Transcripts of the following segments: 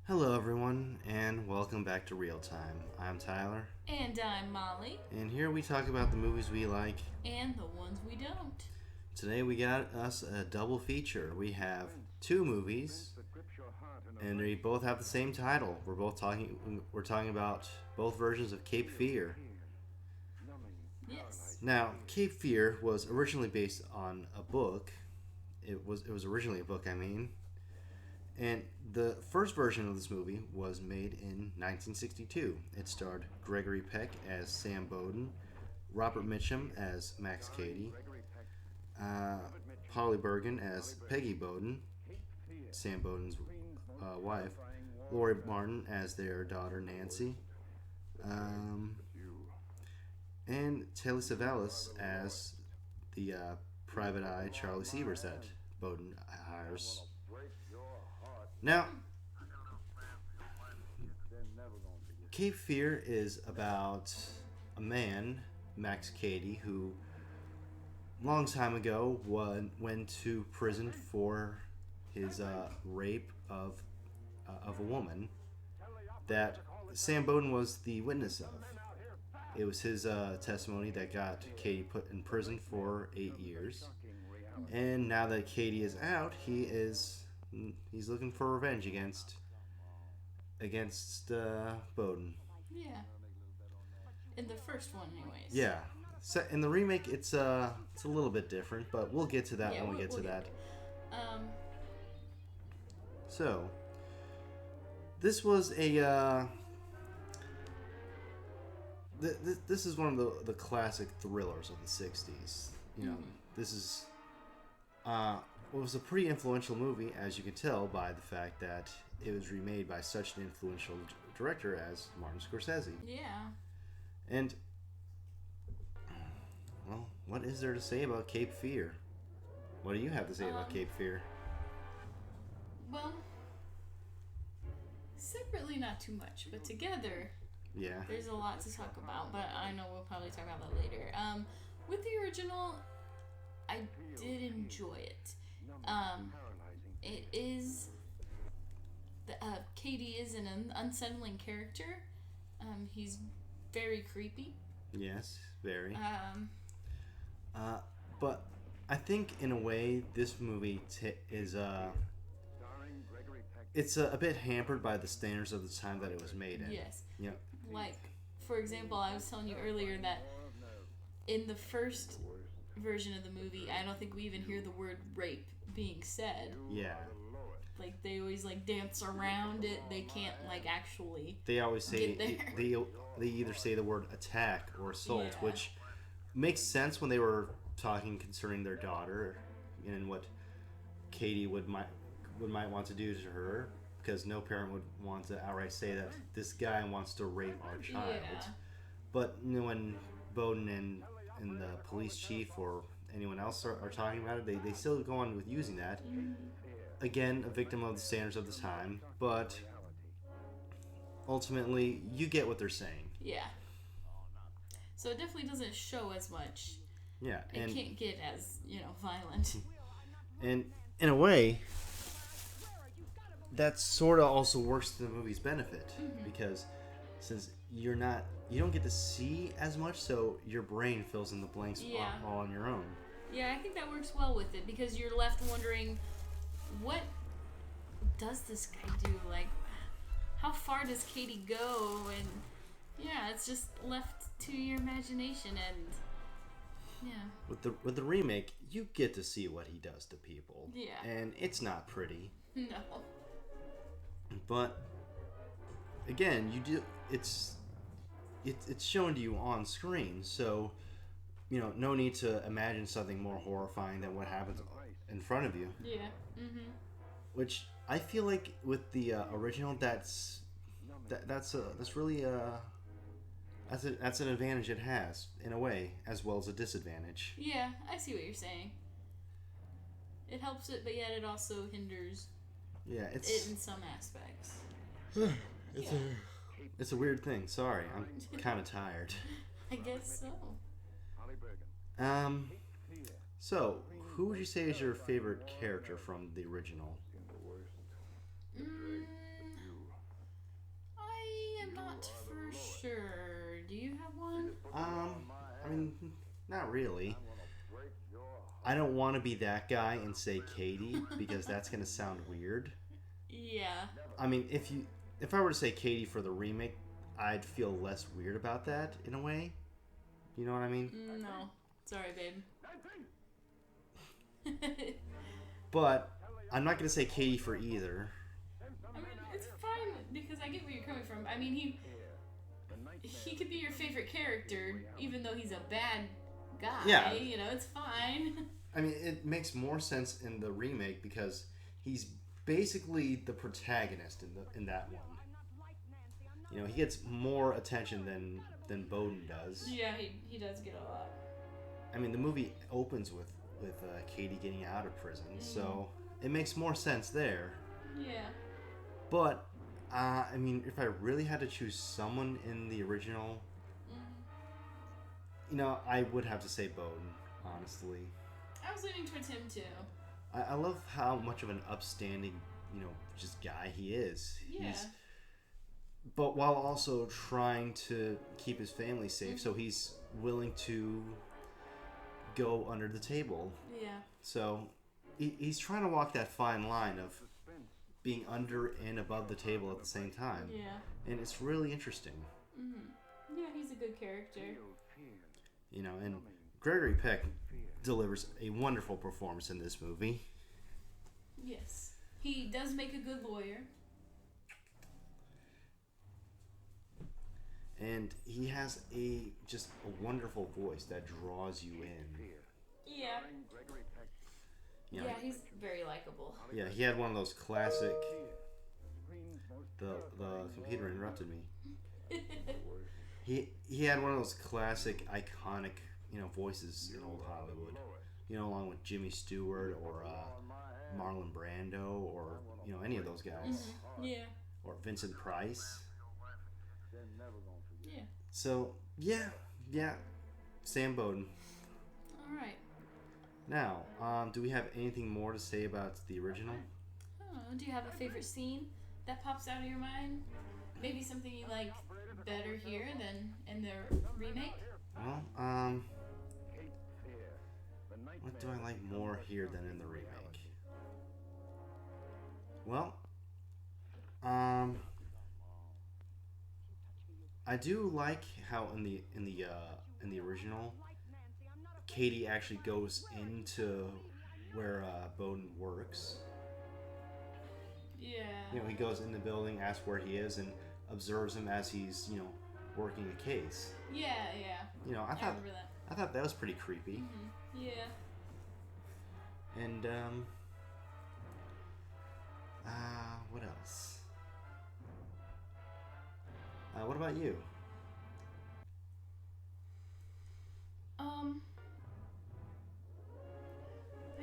Hello, everyone, and welcome back to Real Time. I'm Tyler, And I'm Molly. and here we talk about the movies we like. And the ones we don't. Today we got us a double feature. We have two movies, and they both have the same title. We're talking about both versions of Cape Fear. Yes. Now, Cape Fear was originally based on a book. It was originally a book, I mean, and the first version of this movie was made in 1962. It starred Gregory Peck as Sam Bowden, Robert Mitchum as Max Cady, uh, Polly Bergen as Peggy Bowden, Sam Bowden's wife, Lori Martin as their daughter Nancy, um, and Telly Savalas as the private eye Charlie Severs that Bowden hires. Now, Cape Fear is about a man, Max Cady, who long time ago went to prison for his rape of a woman that Sam Bowden was the witness of. It was his testimony that got Cady put in prison for 8 years, and now that Cady is out, he's looking for revenge against Bowden. Yeah. In the first one, anyways. Yeah. So in the remake, it's a little bit different, but we'll get to that Yeah, when we we'll, get we'll to get that. there. So this was a this is one of the classic thrillers of the '60s. You know, this is uh, it was a pretty influential movie, as you can tell by the fact that it was remade by such an influential director as Martin Scorsese. Yeah. And well, what is there to say about Cape Fear? What do you have to say about Um, Cape Fear? well, separately, not too much, but together, Yeah. there's a lot to talk about, but I know we'll probably talk about that later. With the original, I did enjoy it. Um, it is. Katie is an unsettling character. He's very creepy. Yes, very. Um, Uh, but I think in a way this movie is it's a bit hampered by the standards of the time that it was made in. yes. Yeah. Like, for example, I was telling you earlier that in the first version of the movie, I don't think we even hear the word rape being said. Yeah. Like, they always, like, dance around it. They can't, like, actually They always say get there. they either say the word attack or assault, Yeah. which makes sense when they were talking concerning their daughter and what Katie might want to do to her, because no parent would want to outright say that this guy wants to rape our child. Yeah. But when Bowden and the police chief or anyone else are talking about it, they still go on with using that. Again, a victim of the standards of the time, but ultimately, you get what they're saying. Yeah. So it definitely doesn't show as much. Yeah, It and can't get as, violent. and in a way, that sort of also works to the movie's benefit because since you don't get to see as much, so your brain fills in the blanks Yeah. all on your own. Yeah, I think that works well with it because you're left wondering, what does this guy do? Like, how far does Katie go? And yeah, it's just left to your imagination. And yeah, With the remake, you get to see what he does to people. Yeah. And it's not pretty. no, But again, you do it's shown to you on screen, so no need to imagine something more horrifying than what happens in front of you. yeah, Which I feel like with the original, that's really that's an advantage it has in a way, as well as a disadvantage. yeah. I see what you're saying. It helps it, but yet it also hinders Yeah, it in some aspects. it's Yeah. it's a weird thing. Sorry, I'm kind of tired. I guess so. Um, so who would you say is your favorite character from the original? Mm, mean, not really. I don't want to be that guy and say Katie because that's gonna sound weird. Yeah. I mean, if I were to say Katie for the remake, I'd feel less weird about that in a way. You know what I mean? No. Sorry, babe. But I'm not gonna say Katie for either. I mean, it's fine because I get where you're coming from. I mean, he could be your favorite character, even though he's a bad guy. Yeah. You know, it's fine. I mean, it makes more sense in the remake because he's basically the protagonist in that one. You know, he gets more attention than Bowden does. Yeah, he does get a lot. I mean, the movie opens with Katie getting out of prison, so it makes more sense there. Yeah. But I mean, if I really had to choose someone in the original, you know, I would have to say Bowden, honestly. I was leaning towards him too. I love how much of an upstanding, you know, just guy he is. Yeah. But while also trying to keep his family safe, so he's willing to go under the table. Yeah. So he's trying to walk that fine line of being under and above the table at the same time. Yeah. And it's really interesting. Mm-hmm. Yeah, he's a good character. You know, and Gregory Peck delivers a wonderful performance in this movie. Yes. He does make a good lawyer. And he has just a wonderful voice that draws you in. Yeah. You know, Yeah, he's very likable. Yeah, he had one of those classic. The computer interrupted me. He had one of those classic, iconic, you know, voices in old Hollywood. You know, along with Jimmy Stewart or Marlon Brando or, you know, any of those guys. Mm-hmm. Yeah. Or Vincent Price. Yeah. So yeah, Sam Bowden. All right. Now, do we have anything more to say about the original? Oh, do you have a favorite scene that pops out of your mind? Maybe something you like better here than in the remake? Well, what do I like more here than in the remake? Well, I do like how in the original, Katie actually goes into where Bowden works. Yeah. You know, he goes in the building, asks where he is, and observes him as he's, you know, working a case. Yeah. You know, I remember that. I thought that was pretty creepy. Mm-hmm. Yeah. And what else? What about you? I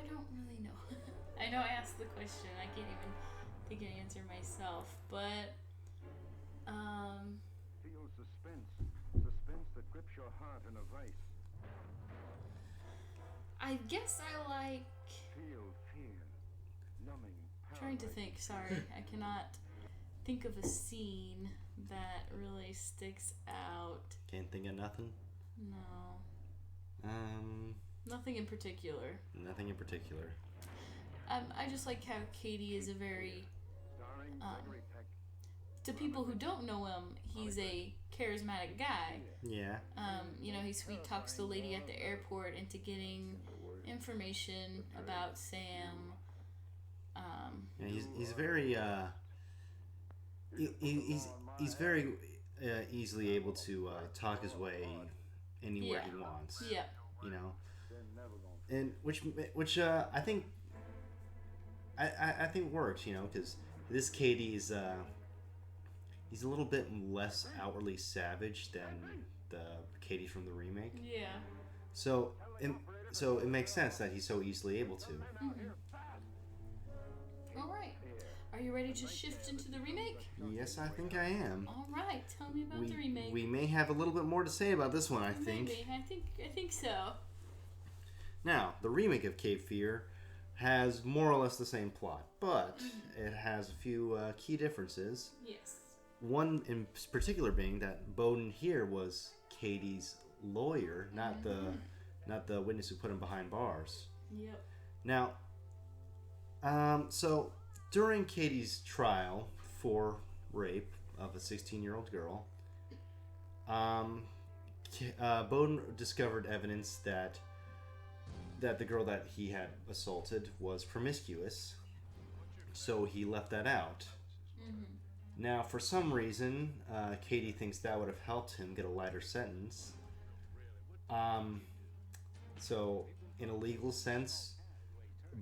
don't really know. I know I asked the question. I can't even think an answer myself, but Feel suspense that grips your heart in a vice. I guess I like. Feel fear, numbing. Trying to think. Sorry, I cannot think of a scene that really sticks out. Can't think of nothing? No. Nothing in particular. Nothing in particular. I just like how Katie is a very, to people who don't know him, he's a charismatic guy. Yeah. You know, he sweet talks the lady at the airport into getting information about Sam. Yeah, he's very he's very easily able to talk his way anywhere he wants. Yeah. You know, and which I think I think works. You know, because this Katie is he's a little bit less outwardly savage than the Katie from the remake. Yeah. So it makes sense that he's so easily able to. Mm-hmm. All right. Are you ready to shift into the remake? Yes, I think I am. All right. Tell me about the remake. We may have a little bit more to say about this one, I think. Maybe. I think so. Now, the remake of Cape Fear has more or less the same plot, but it has a few key differences. Yes. One in particular being that Bowden here was Katie's lawyer, not the witness who put him behind bars. Yep. Now, so during Katie's trial for rape of a 16-year-old girl, Bowden discovered evidence that the girl that he had assaulted was promiscuous, so he left that out. Mm-hmm. Now, for some reason, Katie thinks that would have helped him get a lighter sentence. So, in a legal sense,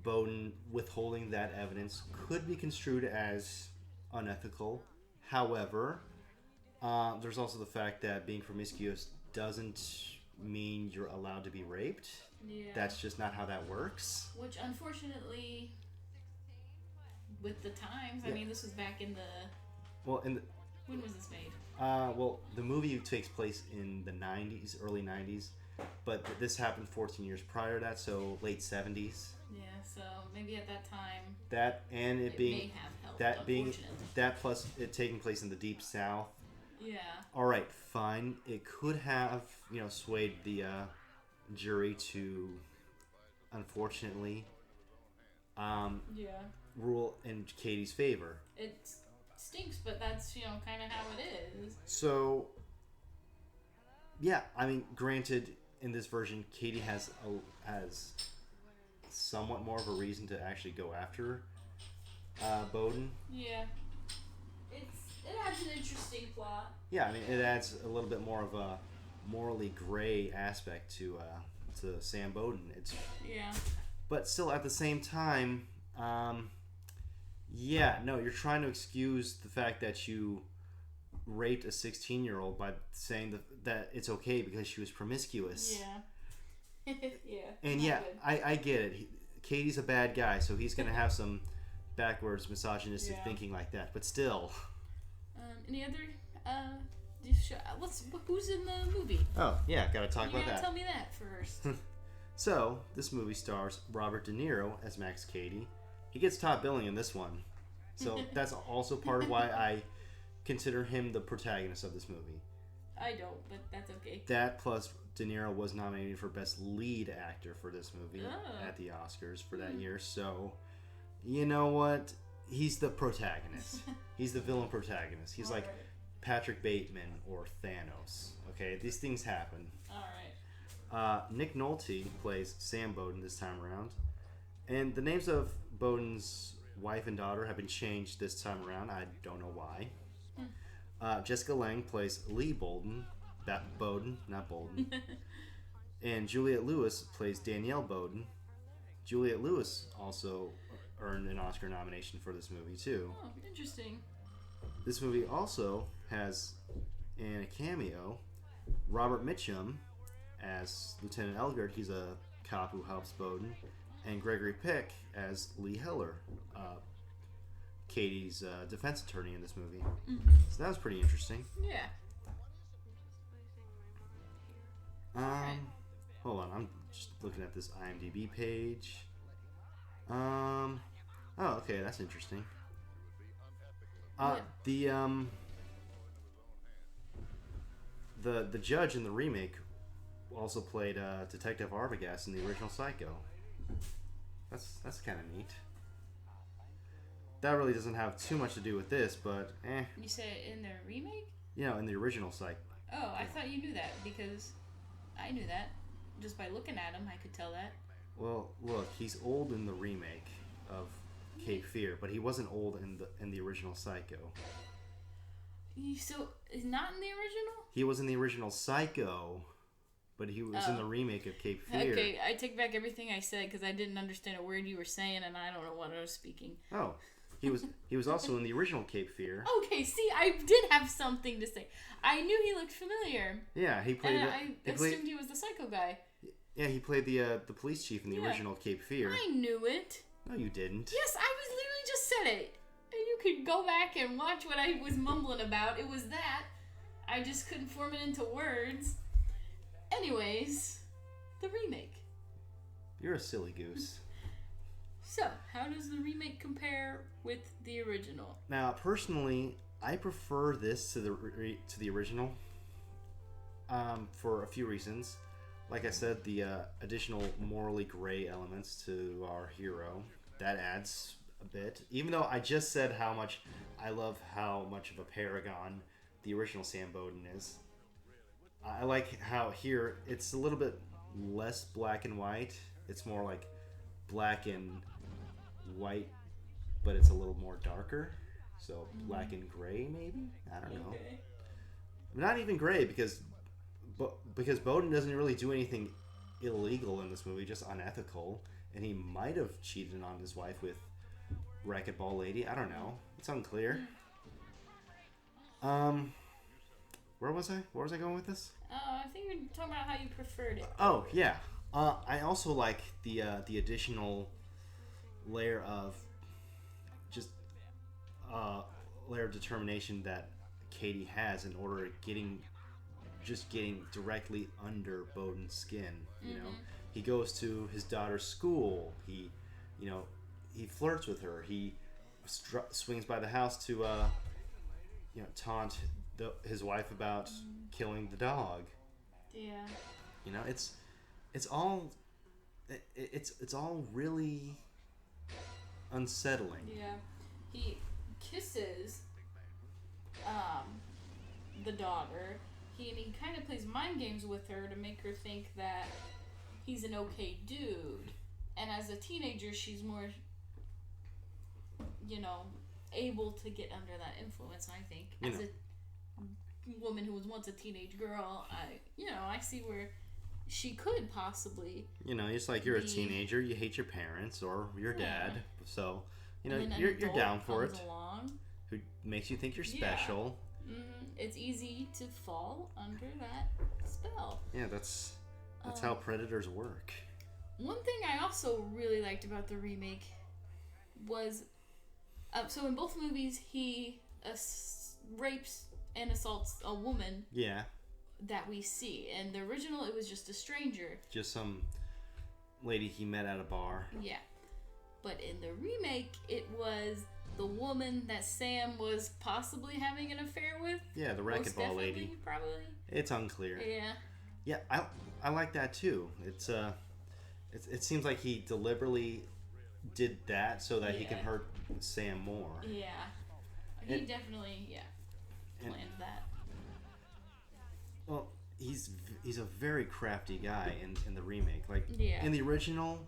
Bowden withholding that evidence could be construed as unethical. However, there's also the fact that being promiscuous doesn't mean you're allowed to be raped. Yeah. That's just not how that works. Which, unfortunately, with the times, I mean, this was back in the... Well, when was this made? Well, the movie takes place in the 90s, early 90s, but this happened 14 years prior to that, so late 70s. Yeah, so maybe at that time... That, and it being... may have helped, that being... unfortunately. That plus it taking place in the Deep South. Yeah. Alright, fine. It could have, swayed the jury to, unfortunately, rule in Katie's favor. It stinks, but that's, kind of how it is. So, yeah, I mean, granted, in this version, Katie has somewhat more of a reason to actually go after Bowden. Yeah. It adds an interesting plot. Yeah, I mean, it adds a little bit more of a morally gray aspect to Sam Bowden. Yeah. But still, at the same time, you're trying to excuse the fact that you raped a 16-year-old by saying that it's okay because she was promiscuous. Yeah. Yeah. And yeah, I get it. Katie's a bad guy, so he's going to have some backwards misogynistic thinking like that. But still. Any other who's in the movie? Oh, yeah, gotta talk about that. You gotta tell me that first. So, this movie stars Robert De Niro as Max Cady. He gets top billing in this one. So, that's also part of why I consider him the protagonist of this movie. I don't, but that's okay. That plus De Niro was nominated for Best Lead Actor for this movie at the Oscars for that year. So, you know what? He's the protagonist. He's the villain protagonist. He's like Patrick Bateman or Thanos. Okay, these things happen. Alright. Nick Nolte plays Sam Bowden this time around. And the names of Bowden's wife and daughter have been changed this time around. I don't know why. Jessica Lange plays Lee Bowden. Bowden, not Bolden. And Juliette Lewis plays Danielle Bowden. Juliette Lewis also earned an Oscar nomination for this movie too. Oh, interesting. This movie also has in a cameo Robert Mitchum as Lieutenant Elgert. He's a cop who helps Bowden, and Gregory Peck as Lee Heller, Katie's defense attorney in this movie. Mm-hmm. So that was pretty interesting. Yeah. Hold on, I'm just looking at this IMDb page. Oh, okay, that's interesting. The judge in the remake also played Detective Arbogast in the original Psycho. That's kind of neat. That really doesn't have too much to do with this, but You said in the remake? In the original Psycho. Oh, I thought you knew that because I knew that. Just by looking at him, I could tell that. Well, look, he's old in the remake of Cape Fear, but he wasn't old in the original Psycho. So, is not in the original? He was in the original Psycho, but he was in the remake of Cape Fear. Okay, I take back everything I said because I didn't understand a word you were saying, and I don't know what I was speaking. Oh, he was also in the original Cape Fear. Okay, see, I did have something to say. I knew he looked familiar. Yeah, he played. And I assumed he was the psycho guy. Yeah, he played the police chief in the original Cape Fear. I knew it. No, you didn't. Yes, I was literally just said it. And you could go back and watch what I was mumbling about. It was that. I just couldn't form it into words. Anyways, the remake. You're a silly goose. So, how does the remake compare with the original? Now, personally, I prefer this to the original. for a few reasons. Like I said, the additional morally gray elements to our hero, that adds a bit. Even though I just said how much I love how much of a paragon the original Sam Bowden is. I like how here it's a little bit less black and white. It's more like black and white, but it's a little more darker. So black and gray, maybe? I don't know. Okay. Not even gray, because Bowden doesn't really do anything illegal in this movie, just unethical, and he might have cheated on his wife with Racquetball Lady. I don't know. It's unclear. Where was I? Where was I going with this? I think you're talking about how you preferred it. Oh yeah. I also like the additional layer of just layer of determination that Katie has in order of getting directly under Bowden's skin. You know, he goes to his daughter's school. He flirts with her. He swings by the house to taunt his wife about killing the dog. Yeah. You know, it's all really unsettling. Yeah. He kisses the daughter. He kind of plays mind games with her to make her think that he's an okay dude. And as a teenager, she's more, able to get under that influence. I think as a woman who was once a teenage girl, I see where she could possibly. It's like you're a teenager, you hate your parents or your dad, so you're adult down for it. Along. Who makes you think you're special? Yeah. It's easy to fall under that spell. Yeah, that's how predators work. One thing I also really liked about the remake was, so in both movies he rapes and assaults a woman. Yeah. That we see. In the original, it was just a stranger. Just some lady he met at a bar. Yeah. But in the remake, it was the woman that Sam was possibly having an affair with. Yeah, the racquetball lady. Probably. It's unclear. Yeah. Yeah, I like that too. It seems like he deliberately did that so that he can hurt Sam more. Yeah. He definitely planned that. Well, he's a very crafty guy in the remake. Like in the original,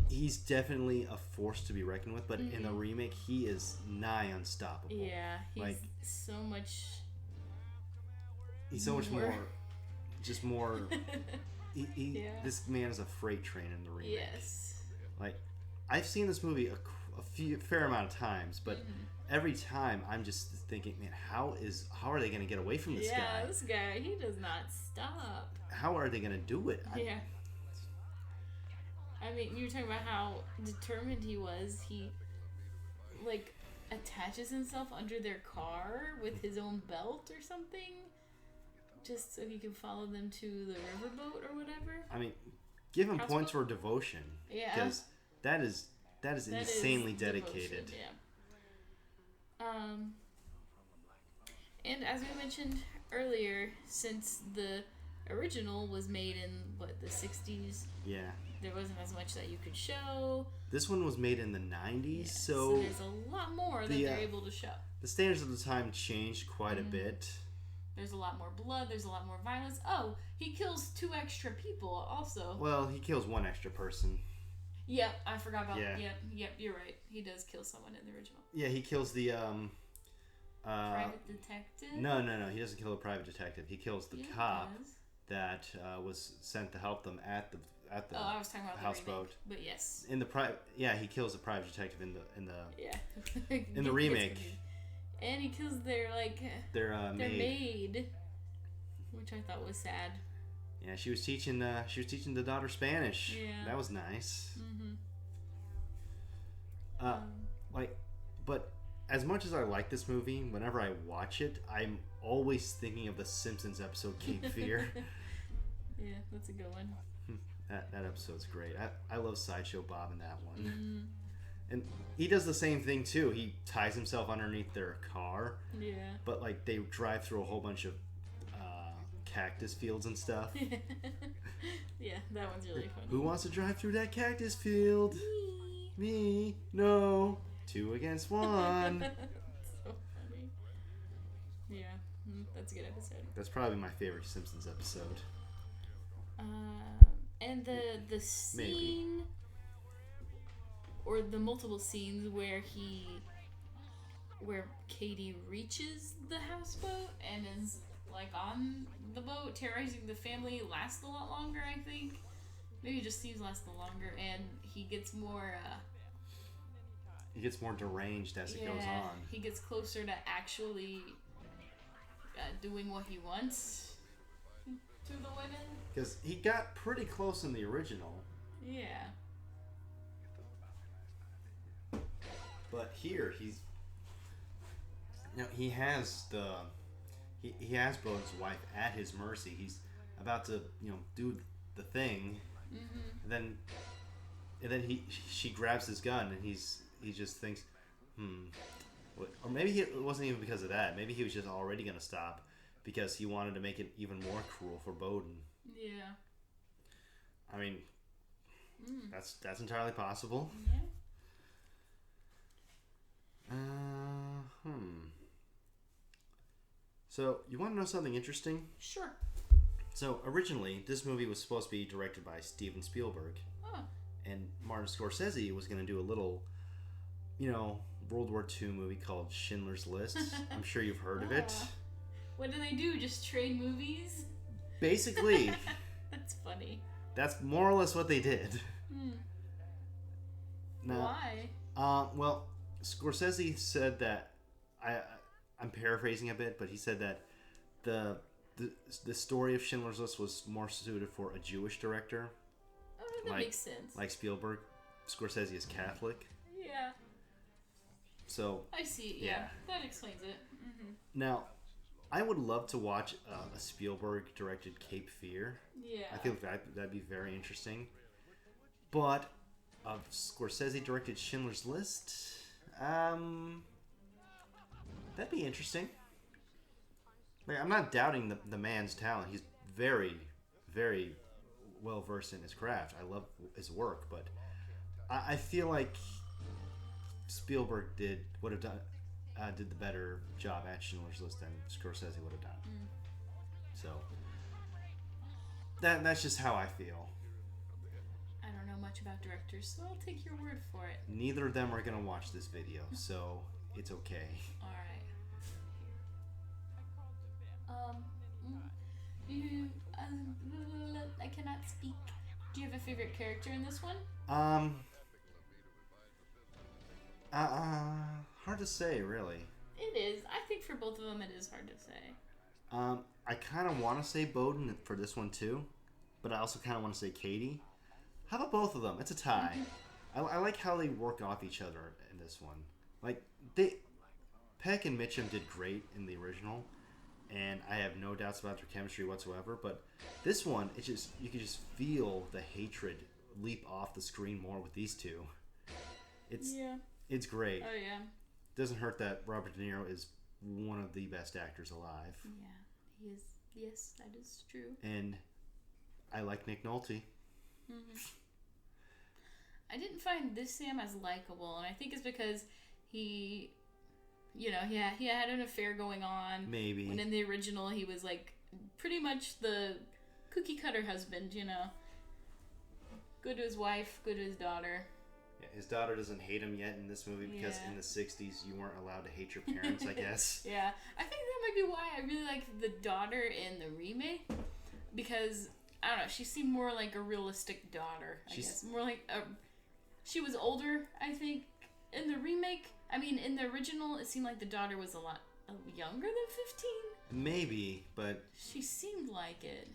he's definitely a force to be reckoned with, but in the remake, he is nigh unstoppable. Yeah, he's so much. He's so much more. Just more. This man is a freight train in the remake. Yes. Like, I've seen this movie a fair amount of times, but every time I'm just thinking, man, how are they going to get away from this guy? Yeah, this guy, he does not stop. How are they going to do it? Yeah. I mean, you were talking about how determined he was. He, attaches himself under their car with his own belt or something, just so he can follow them to the riverboat or whatever. I mean, give him points for devotion. Yeah. Because that is insanely dedicated. Devotion, yeah. And as we mentioned earlier, since the original was made in the 60s, there wasn't as much that you could show. This one was made in the 90s, so there's a lot more that they're able to show. The standards of the time changed quite a bit. There's a lot more blood, there's a lot more violence. Oh, he kills 2 extra people also. Well, he kills 1 extra person. Yep, I forgot about that. Yep, you're right. He does kill someone in the original. Yeah, he kills the private detective? No, he doesn't kill a private detective. He kills the cop that was sent to help them at the I was talking about houseboat. But yes. In the he kills the private detective in the in the It remake. And he kills their maid, which I thought was sad. Yeah, she was teaching the daughter Spanish. Yeah. That was nice. But as much as I like this movie, whenever I watch it, I'm always thinking of the Simpsons episode Cape Fear. Yeah, that's a good one. That episode's great. I love Sideshow Bob in that one. And he does the same thing too. He ties himself underneath their car. Yeah. But they drive through a whole bunch of cactus fields and stuff. Yeah, that one's really funny. Who wants to drive through that cactus field? Me. No. 2 against 1. So funny. Yeah, that's a good episode. That's probably my favorite Simpsons episode. And the scene or the multiple scenes where Katie reaches the houseboat and is like on the boat terrorizing the family lasts a lot longer, I think. Maybe just seems lasts a little longer, and he gets more deranged as it goes on. He gets closer to actually doing what he wants to the women. Because he got pretty close in the original. Yeah. But here he has he has Bowden's wife at his mercy. He's about to do the thing, and then she grabs his gun and he just thinks, or maybe it wasn't even because of that. Maybe he was just already gonna stop because he wanted to make it even more cruel for Bowden. Yeah. I mean, that's entirely possible. Yeah. So, you want to know something interesting? Sure. So, originally, this movie was supposed to be directed by Steven Spielberg. Oh. And Martin Scorsese was going to do a little, World War II movie called Schindler's List. I'm sure you've heard of it. What do they do? Just trade movies? Basically. That's funny. That's more or less what they did. Now, why? Well, Scorsese said that I'm paraphrasing a bit, but he said that the story of Schindler's List was more suited for a Jewish director. Oh, that makes sense. Like Spielberg. Scorsese is Catholic. Yeah. So I see. Yeah. That explains it. Now, I would love to watch a Spielberg directed Cape Fear. Yeah. I think that'd be very interesting. But a Scorsese directed Schindler's List, that'd be interesting. Like, I'm not doubting the man's talent. He's very, very well versed in his craft. I love his work, but I feel like Spielberg did the better job at Schindler's List than Scorsese would have done. So that's just how I feel. I don't know much about directors, so I'll take your word for it. Neither of them are gonna watch this video, so it's okay. All right. I cannot speak. Do you have a favorite character in this one? Hard to say, really. It is. I think for both of them, it is hard to say. I kind of want to say Bowden for this one too, but I also kind of want to say Katie. How about both of them? It's a tie. I like how they work off each other in this one. Like Peck and Mitchum did great in the original, and I have no doubts about their chemistry whatsoever. But this one, you can just feel the hatred leap off the screen more with these two. It's great. Oh yeah. Doesn't hurt that Robert De Niro is one of the best actors alive. Yeah, he is. Yes, that is true. And I like Nick Nolte. I didn't find this Sam as likable, and I think it's because he had an affair going on. Maybe. When in the original, he was like pretty much the cookie cutter husband, Good to his wife, good to his daughter. Yeah, his daughter doesn't hate him yet in this movie because in the 60s you weren't allowed to hate your parents, I guess. Yeah. I think that might be why I really like the daughter in the remake, because I don't know, she seemed more like a realistic daughter, I guess. More like she was older, I think. In the remake, I mean, in the original, it seemed like the daughter was a lot younger than 15. Maybe, but... She seemed like it.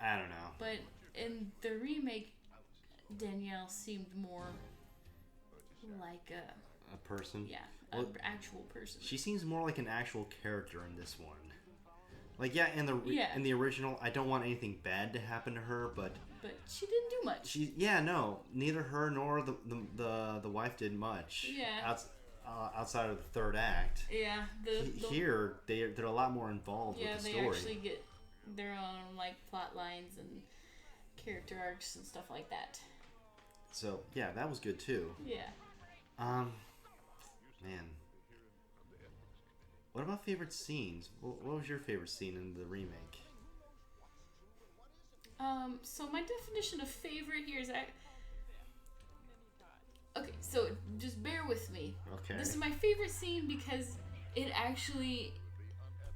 I don't know. But in the remake, Danielle seemed more like a person? Yeah, an actual person. She seems more like an actual character in this one. Like, in the original, I don't want anything bad to happen to her, but she didn't do much. Neither her nor the wife did much. Yeah. Outside of the third act. Yeah. Here, they're a lot more involved with the story. Yeah, they actually get their own like plot lines and character arcs and stuff like that. So yeah, that was good too. Yeah. Man, what about favorite scenes? What was your favorite scene in the remake? So my definition of favorite here is okay, so just bear with me. Okay. This is my favorite scene because it actually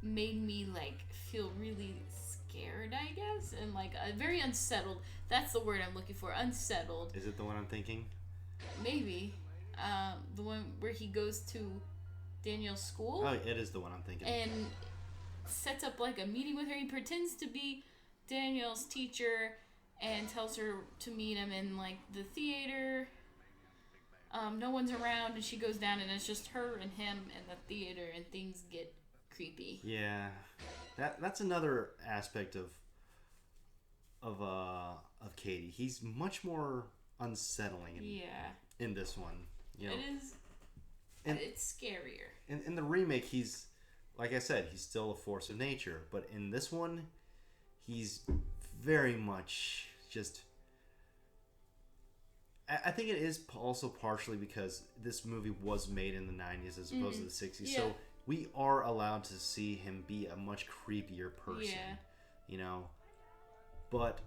made me like feel really scared, I guess, and like very unsettled. That's the word I'm looking for. Unsettled. Is it the one I'm thinking? Maybe. The one where he goes to Daniel's school. Oh, it is the one I'm thinking. And sets up like a meeting with her. He pretends to be Daniel's teacher and tells her to meet him in like the theater. No one's around, and she goes down, and it's just her and him in the theater, and things get creepy. Yeah, that's another aspect of Katie. He's much more unsettling in this one. You know, it is. And it's scarier. In the remake, he's, like I said, he's still a force of nature. But in this one, he's very much just... I think it is also partially because this movie was made in the 90s as opposed to the 60s. Yeah. So we are allowed to see him be a much creepier person. Yeah. You know? But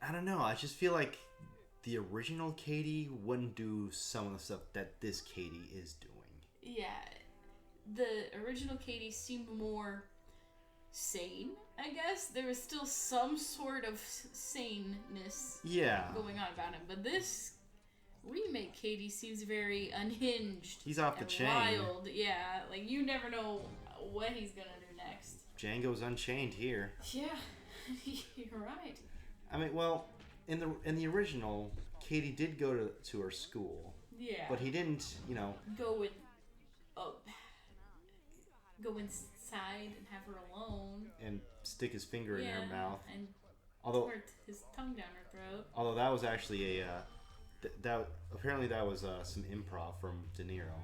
I don't know. I just feel like the original Katie wouldn't do some of the stuff that this Katie is doing. Yeah. The original Katie seemed more sane, I guess. There was still some sort of saneness going on about him. But this remake Katie seems very unhinged. He's off the chain. Wild. Yeah. Like, you never know what he's gonna do next. Django's Unchained here. Yeah. You're right. I mean, well... In the original, Katie did go to her school. Yeah. But he didn't, you know... Go inside and have her alone. And stick his finger in her mouth. And put his tongue down her throat. Although that was actually apparently that was some improv from De Niro.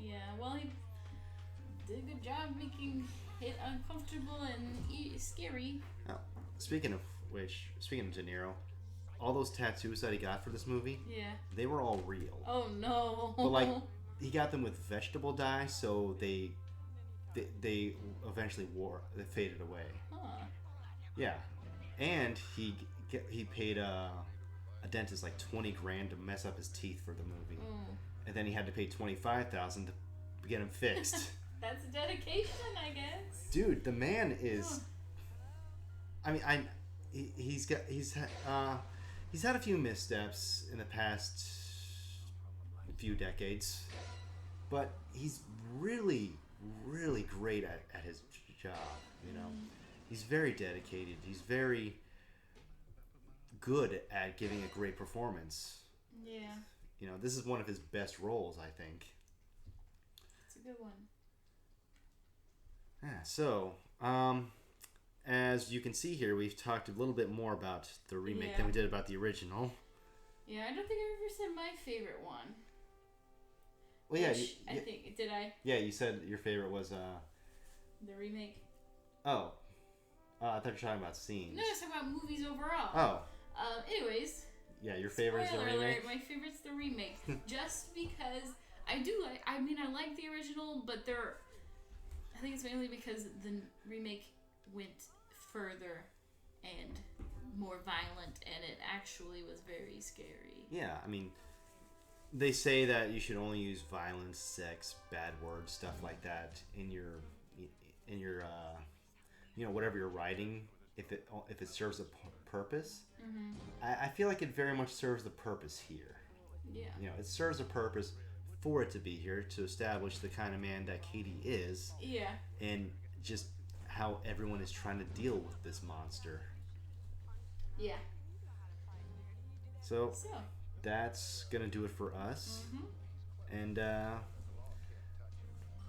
Yeah, well, he did a good job making it uncomfortable and scary. Now, speaking of De Niro... All those tattoos that he got for this movie, they were all real. Oh no! But like, he got them with vegetable dye, so they eventually faded away. Huh. Yeah, and he paid a dentist like $20,000 to mess up his teeth for the movie, and then he had to pay $25,000 to get them fixed. That's dedication, I guess. Dude, the man is. I mean, he's had a few missteps in the past few decades, but he's really, really great at his job, you know. He's very dedicated. He's very good at giving a great performance. Yeah. You know, this is one of his best roles, I think. It's a good one. Yeah, so, as you can see here, we've talked a little bit more about the remake than we did about the original. Yeah, I don't think I ever said my favorite one. Well, yeah, I think, did I? Yeah, you said your favorite was the remake. Oh, I thought you were talking about scenes. No, I was talking about movies overall. Oh. Anyways. Yeah, your favorite is the remake. Alert, my favorite's the remake, just because I like the original, but I think it's mainly because the remake went further and more violent, and it actually was very scary. Yeah, I mean, they say that you should only use violence, sex, bad words, stuff like that in your whatever you're writing, if it serves a purpose. Mm-hmm. I feel like it very much serves the purpose here. Yeah. You know, it serves a purpose for it to be here to establish the kind of man that Katie is. Yeah. And just how everyone is trying to deal with this monster. Yeah. So that's gonna do it for us. Mm-hmm. And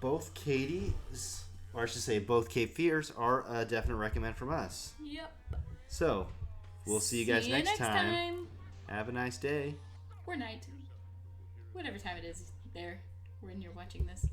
both Katie's, or I should say both Cape Fears, are a definite recommend from us. Yep. So we'll see you guys next time. Have a nice day. Or night. Whatever time it is there when you're watching this.